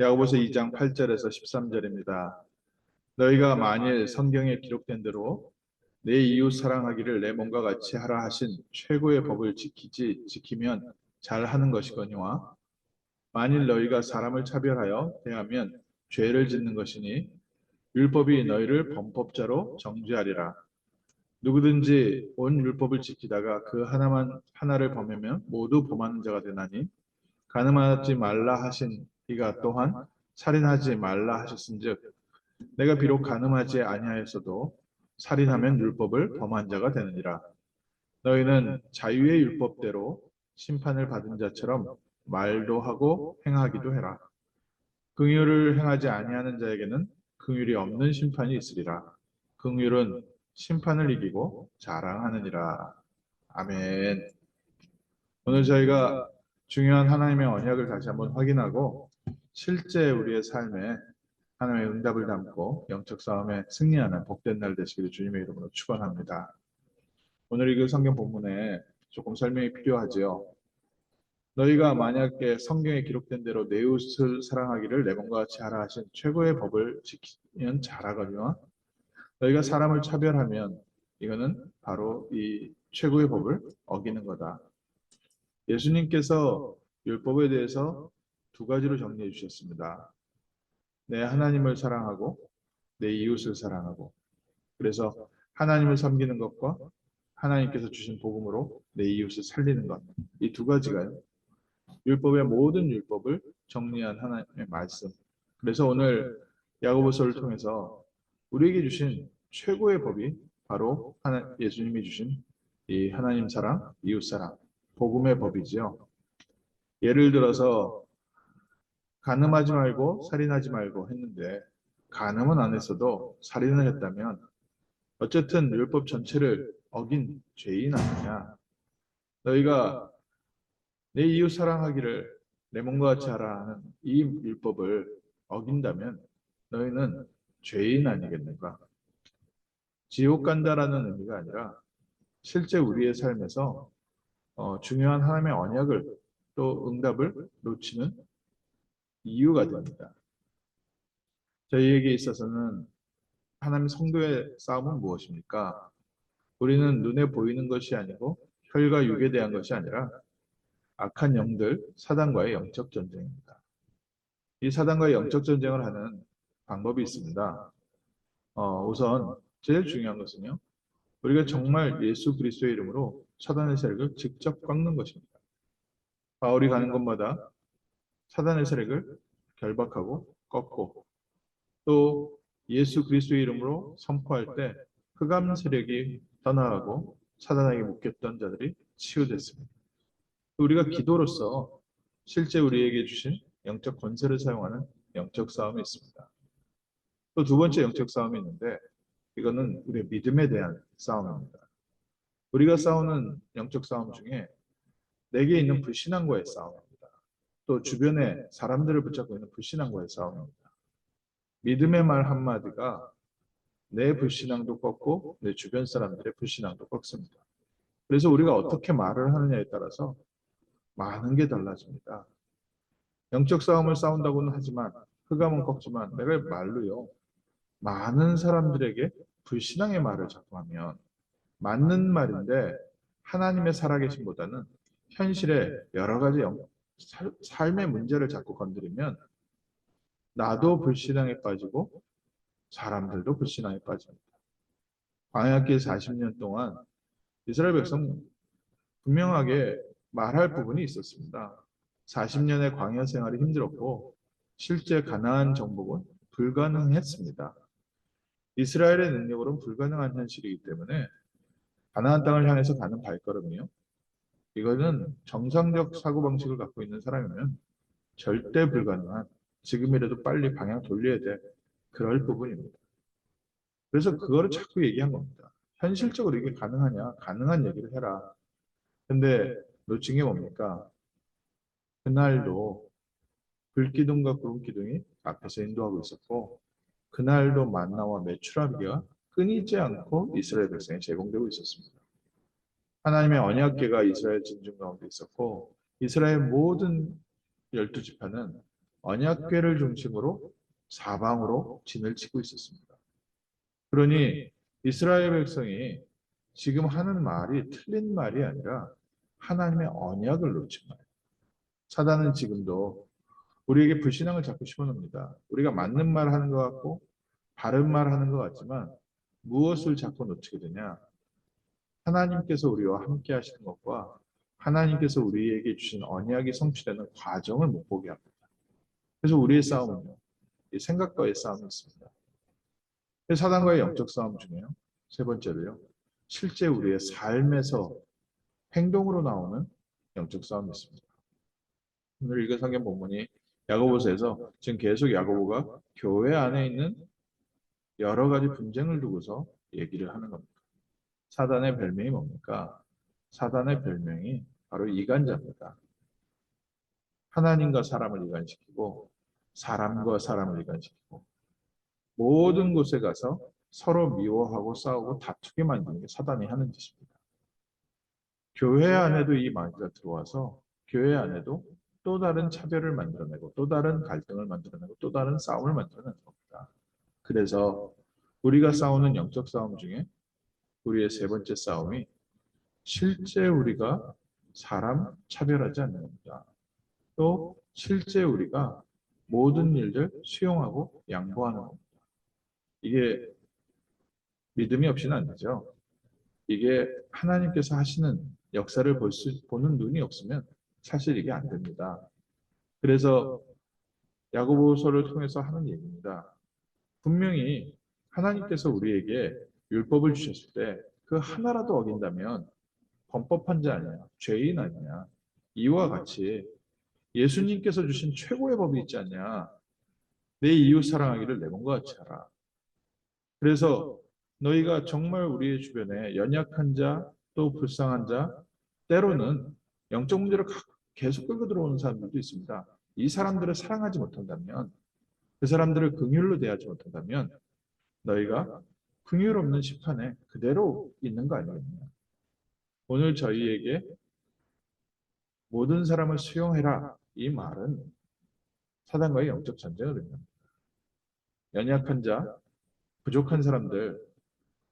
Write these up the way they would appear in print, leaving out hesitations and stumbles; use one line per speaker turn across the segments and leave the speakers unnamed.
야고보서 2장 8절에서 13절입니다. 너희가 만일 성경에 기록된 대로 내 이웃 사랑하기를 내 몸과 같이 하라 하신 최고의 법을 지키면 잘하는 것이거니와 만일 너희가 사람을 차별하여 대하면 죄를 짓는 것이니 율법이 너희를 범법자로 정죄하리라. 누구든지 온 율법을 지키다가 그 하나를 범하면 모두 범하는 자가 되나니 간음하지 말라 하신 이가 또한 살인하지 말라 하셨은즉 내가 비록 간음하지 아니하였어도 살인하면 율법을 범한 자가 되느니라. 너희는 자유의 율법대로 심판을 받은 자처럼 말도 하고 행하기도 해라. 긍휼을 행하지 아니하는 자에게는 긍휼이 없는 심판이 있으리라. 긍휼은 심판을 이기고 자랑하느니라. 아멘. 오늘 저희가 중요한 하나님의 언약을 다시 한번 확인하고 실제 우리의 삶에 하나님의 응답을 담고 영적 싸움에 승리하는 복된 날 되시기를 주님의 이름으로 축원합니다. 오늘 읽은 성경 본문에 조금 설명이 필요하지요. 너희가 만약에 성경에 기록된 대로 내 이웃을 사랑하기를 내 몸과 같이 하라 하신 최고의 법을 지키면 잘하거니와 너희가 사람을 차별하면 이거는 바로 이 최고의 법을 어기는 거다. 예수님께서 율법에 대해서 두 가지로 정리해 주셨습니다. 내 하나님을 사랑하고 내 이웃을 사랑하고, 그래서 하나님을 섬기는 것과 하나님께서 주신 복음으로 내 이웃을 살리는 것, 이 두 가지가요. 율법의 모든 율법을 정리한 하나님의 말씀. 그래서 오늘 야고보서를 통해서 우리에게 주신 최고의 법이 바로 예수님이 주신 이 하나님 사랑, 이웃 사랑, 복음의 법이지요. 예를 들어서 간음하지 말고 살인하지 말고 했는데 간음은 안 했어도 살인을 했다면 어쨌든 율법 전체를 어긴 죄인 아니냐. 너희가 내 이웃 사랑하기를 내 몸과 같이 하라 하는 이 율법을 어긴다면 너희는 죄인 아니겠는가? 지옥 간다라는 의미가 아니라 실제 우리의 삶에서 중요한 하나님의 언약을 또 응답을 놓치는 이유가 됩니다. 저희에게 있어서는 하나님 성도의 싸움은 무엇입니까? 우리는 눈에 보이는 것이 아니고 혈과 육에 대한 것이 아니라 악한 영들, 사단과의 영적 전쟁입니다. 이 사단과의 영적 전쟁을 하는 방법이 있습니다. 우선 제일 중요한 것은요. 우리가 정말 예수 그리스도의 이름으로 사단의 세력을 직접 꺾는 것입니다. 바울이 가는 곳마다 사단의 세력을 결박하고 꺾고 또 예수 그리스도의 이름으로 선포할 때 흑암 세력이 떠나가고 사단에게 묶였던 자들이 치유됐습니다. 우리가 기도로서 실제 우리에게 주신 영적 권세를 사용하는 영적 싸움이 있습니다. 또 두 번째 영적 싸움이 있는데 이거는 우리의 믿음에 대한 싸움입니다. 우리가 싸우는 영적 싸움 중에 내게 있는 불신앙과의 싸움입니다. 또 주변에 사람들을 붙잡고 있는 불신앙과의 싸움입니다. 믿음의 말 한마디가 내 불신앙도 꺾고 내 주변 사람들의 불신앙도 꺾습니다. 그래서 우리가 어떻게 말을 하느냐에 따라서 많은 게 달라집니다. 영적 싸움을 싸운다고는 하지만 흑암은 꺾지만 내가 말로요. 많은 사람들에게 불신앙의 말을 자꾸 하면 맞는 말인데 하나님의 살아계심보다는 현실의 여러 가지 삶의 문제를 자꾸 건드리면 나도 불신앙에 빠지고 사람들도 불신앙에 빠집니다. 광야길 40년 동안 이스라엘 백성 분명하게 말할 부분이 있었습니다. 40년의 광야 생활이 힘들었고 실제 가나안 정복은 불가능했습니다. 이스라엘의 능력으로는 불가능한 현실이기 때문에 가나안 땅을 향해서 가는 발걸음이요. 이거는 정상적 사고방식을 갖고 있는 사람이면 절대 불가능한, 지금이라도 빨리 방향 돌려야 돼. 그럴 부분입니다. 그래서 그거를 자꾸 얘기한 겁니다. 현실적으로 이게 가능하냐? 가능한 얘기를 해라. 근데 놓친 게 뭡니까? 그날도 불기둥과 구름기둥이 앞에서 인도하고 있었고 그날도 만나와 메추라기가 끊이지 않고 이스라엘 백성에 제공되고 있었습니다. 하나님의 언약궤가 이스라엘 진중 가운데 있었고 이스라엘 모든 12지파는 언약궤를 중심으로 사방으로 진을 치고 있었습니다. 그러니 이스라엘 백성이 지금 하는 말이 틀린 말이 아니라 하나님의 언약을 놓친 말이에요. 사단은 지금도 우리에게 불신앙을 자꾸 심어놉니다. 우리가 맞는 말 하는 것 같고 바른 말 하는 것 같지만 무엇을 자꾸 놓치게 되냐? 하나님께서 우리와 함께 하시는 것과 하나님께서 우리에게 주신 언약이 성취되는 과정을 못 보게 합니다. 그래서 우리의 싸움은요, 이 생각과의 싸움이 있습니다. 사단과의 영적 싸움 중에요, 세 번째로요, 실제 우리의 삶에서 행동으로 나오는 영적 싸움이 있습니다. 오늘 읽은 성경 본문이 야고보서에서 지금 계속 야고보가 교회 안에 있는 여러 가지 분쟁을 두고서 얘기를 하는 겁니다. 사단의 별명이 뭡니까? 사단의 별명이 바로 이간자입니다. 하나님과 사람을 이간시키고 사람과 사람을 이간시키고 모든 곳에 가서 서로 미워하고 싸우고 다투게 만드는 게 사단이 하는 짓입니다. 교회 안에도 이 마귀가 들어와서 교회 안에도 또 다른 차별을 만들어내고 또 다른 갈등을 만들어내고 또 다른 싸움을 만들어내는 겁니다. 그래서 우리가 싸우는 영적 싸움 중에 우리의 세 번째 싸움이 실제 우리가 사람 차별하지 않는 겁니다. 또 실제 우리가 모든 일들 수용하고 양보하는 겁니다. 이게 믿음이 없이는 안 되죠. 이게 하나님께서 하시는 역사를 보는 눈이 없으면 사실 이게 안 됩니다. 그래서 야고보서를 통해서 하는 얘기입니다. 분명히 하나님께서 우리에게 율법을 주셨을 때 그 하나라도 어긴다면 범법한 자 아니냐, 죄인 아니냐. 이와 같이 예수님께서 주신 최고의 법이 있지 않냐. 내 이웃 사랑하기를 내 몸과 같이 하라. 그래서 너희가 정말 우리의 주변에 연약한 자, 또 불쌍한 자, 때로는 영적 문제를 계속 끌고 들어오는 사람들도 있습니다. 이 사람들을 사랑하지 못한다면, 그 사람들을 긍휼로 대하지 못한다면 너희가 긍휼 없는 심판에 그대로 있는 거 아니겠냐. 오늘 저희에게 모든 사람을 수용해라. 이 말은 사단과의 영적 전쟁을 의미합니다. 연약한 자, 부족한 사람들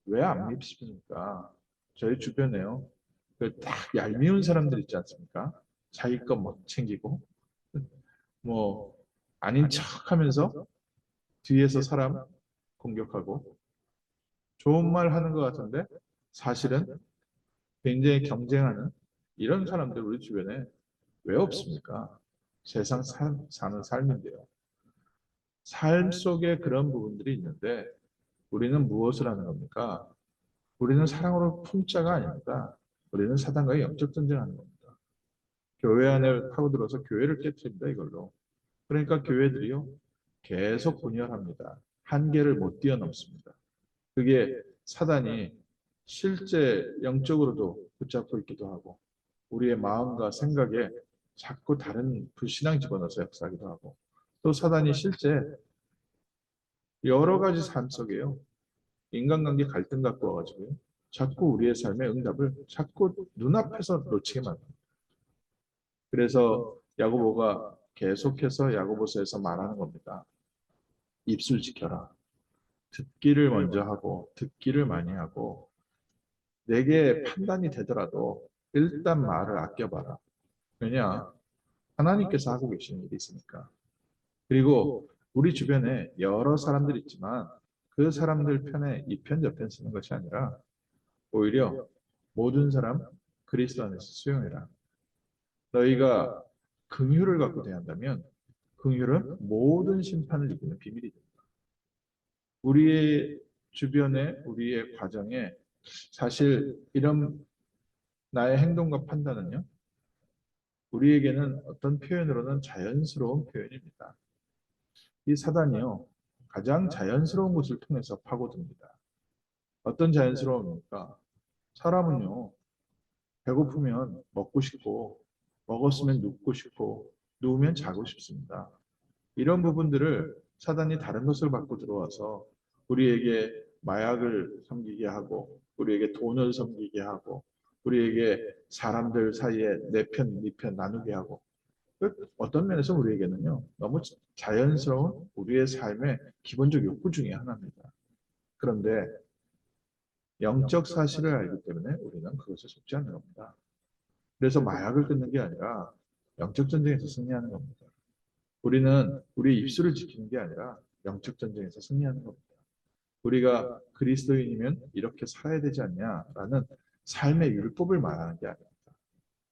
왜 안 밉습니까? 저희 주변에요. 그 딱 얄미운 사람들 있지 않습니까? 자기 것 못 챙기고 뭐 아닌 척하면서 뒤에서 사람 공격하고 좋은 말 하는 것 같은데 사실은 굉장히 경쟁하는 이런 사람들 우리 주변에 왜 없습니까? 세상 사는 삶인데요. 삶 속에 그런 부분들이 있는데 우리는 무엇을 하는 겁니까? 우리는 사랑으로 품자가 아닙니다. 우리는 사단과의 영적 전쟁하는 겁니다. 교회 안에 파고들어서 교회를 깨뜨립니다. 이걸로. 그러니까 교회들이요. 계속 분열합니다. 한계를 못 뛰어넘습니다. 그게 사단이 실제 영적으로도 붙잡고 있기도 하고 우리의 마음과 생각에 자꾸 다른 불신앙 집어넣어서 역사하기도 하고 또 사단이 실제 여러 가지 삶 속에요. 인간관계 갈등 갖고 와가지고요. 자꾸 우리의 삶의 응답을 자꾸 눈앞에서 놓치게 만듭니다. 그래서 야고보가 계속해서 야고보서에서 말하는 겁니다. 입술 지켜라. 듣기를 먼저 하고 듣기를 많이 하고 내게 판단이 되더라도 일단 말을 아껴봐라. 왜냐? 하나님께서 하고 계시는 일이 있으니까. 그리고 우리 주변에 여러 사람들이 있지만 그 사람들 편에 이 편 저 편 쓰는 것이 아니라 오히려 모든 사람 그리스도 안에서 수용해라. 너희가 긍휼을 갖고 대한다면 긍휼은 모든 심판을 이기는 비밀이 됩니다. 우리의 주변에 우리의 과정에 사실 이런 나의 행동과 판단은요. 우리에게는 어떤 표현으로는 자연스러운 표현입니다. 이 사단이요. 가장 자연스러운 것을 통해서 파고듭니다. 어떤 자연스러움입니까? 사람은요. 배고프면 먹고 싶고 먹었으면 눕고 싶고 누우면 자고 싶습니다. 이런 부분들을 사단이 다른 것을 갖고 들어와서 우리에게 마약을 섬기게 하고 우리에게 돈을 섬기게 하고 우리에게 사람들 사이에 내 편, 네 편 나누게 하고 어떤 면에서 우리에게는요, 너무 자연스러운 우리의 삶의 기본적 욕구 중에 하나입니다. 그런데 영적 사실을 알기 때문에 우리는 그것에 속지 않는 겁니다. 그래서 마약을 끊는 게 아니라 영적 전쟁에서 승리하는 겁니다. 우리는 우리의 입술을 지키는 게 아니라 영적 전쟁에서 승리하는 겁니다. 우리가 그리스도인이면 이렇게 살아야 되지 않냐라는 삶의 율법을 말하는 게 아닙니다.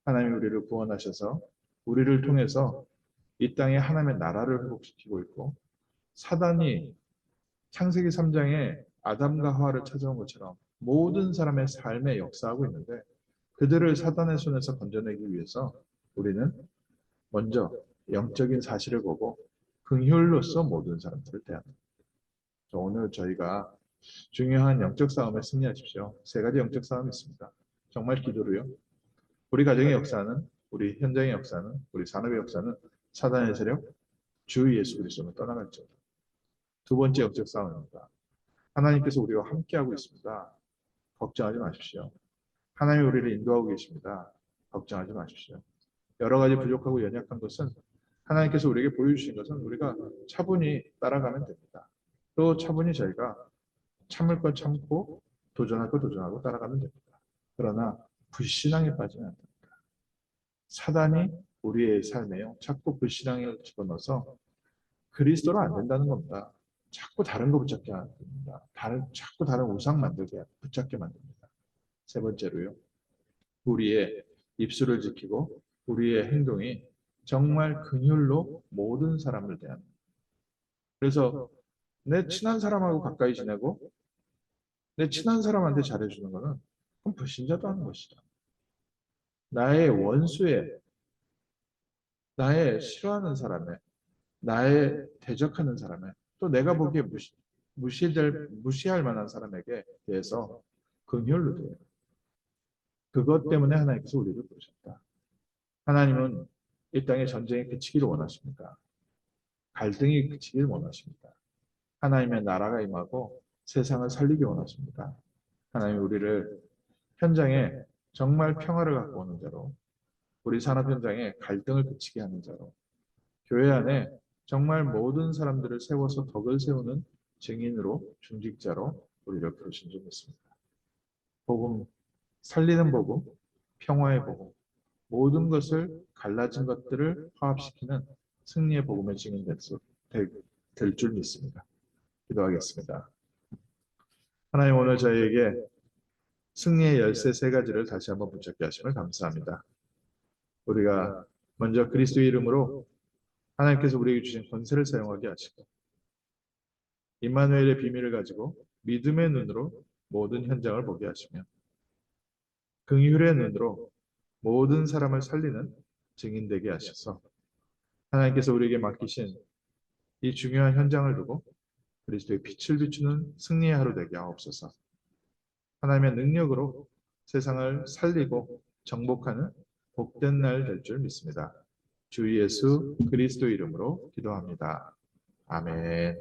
하나님이 우리를 구원하셔서 우리를 통해서 이 땅에 하나님의 나라를 회복시키고 있고, 사단이 창세기 3장에 아담과 하와를 찾아온 것처럼 모든 사람의 삶에 역사하고 있는데, 그들을 사단의 손에서 건져내기 위해서 우리는 먼저 영적인 사실을 보고 긍휼로서 모든 사람들을 대합니다. 오늘 저희가 중요한 영적 싸움에 승리하십시오. 세 가지 영적 싸움이 있습니다. 정말 기도로요. 우리 가정의 역사는, 우리 현장의 역사는, 우리 산업의 역사는 사단의 세력, 주 예수 그리스도는 떠나갈지어다. 두 번째 영적 싸움입니다. 하나님께서 우리와 함께하고 있습니다. 걱정하지 마십시오. 하나님이 우리를 인도하고 계십니다. 걱정하지 마십시오. 여러 가지 부족하고 연약한 것은 하나님께서 우리에게 보여주신 것은 우리가 차분히 따라가면 됩니다. 또 차분히 저희가 참을 건 참고 도전할 거 도전하고 따라가면 됩니다. 그러나 불신앙에 빠지면 안 됩니다. 사단이 우리의 삶에요, 자꾸 불신앙을 집어넣어서 그리스도로 안 된다는 겁니다. 자꾸 다른 거 붙잡게 합니다. 자꾸 다른 우상 만들게 붙잡게 만듭니다. 세 번째로요, 우리의 입술을 지키고 우리의 행동이 정말 긍휼로 모든 사람을 대합니다. 그래서 내 친한 사람하고 가까이 지내고 내 친한 사람한테 잘해주는 것은 그건 불신자도 하는 것이죠. 나의 원수에, 나의 싫어하는 사람에, 나의 대적하는 사람에, 또 내가 보기에 무시할 만한 사람에게 대해서 긍휼로 대해요. 그것 때문에 하나님께서 우리를 부르셨다. 하나님은 이 땅의 전쟁이 그치기를 원하십니다. 갈등이 그치기를 원하십니다. 하나님의 나라가 임하고 세상을 살리기 원하십니다. 하나님 우리를 현장에 정말 평화를 갖고 오는 자로, 우리 산업 현장에 갈등을 그치게 하는 자로, 교회 안에 정말 모든 사람들을 세워서 덕을 세우는 증인으로, 중직자로 우리를 부르신 줄 믿습니다. 복음, 살리는 복음, 평화의 복음, 모든 것을 갈라진 것들을 화합시키는 승리의 복음의 증인 될 줄 믿습니다. 기도하겠습니다. 하나님 오늘 저희에게 승리의 열쇠 세 가지를 다시 한번 붙잡게 하심을 감사합니다. 우리가 먼저 그리스도의 이름으로 하나님께서 우리에게 주신 권세를 사용하게 하시고, 임마누엘의 비밀을 가지고 믿음의 눈으로 모든 현장을 보게 하시며, 긍휼의 눈으로 모든 사람을 살리는 증인 되게 하셔서 하나님께서 우리에게 맡기신 이 중요한 현장을 두고 그리스도의 빛을 비추는 승리의 하루 되게 하옵소서. 하나님의 능력으로 세상을 살리고 정복하는 복된 날 될 줄 믿습니다. 주 예수 그리스도 이름으로 기도합니다. 아멘.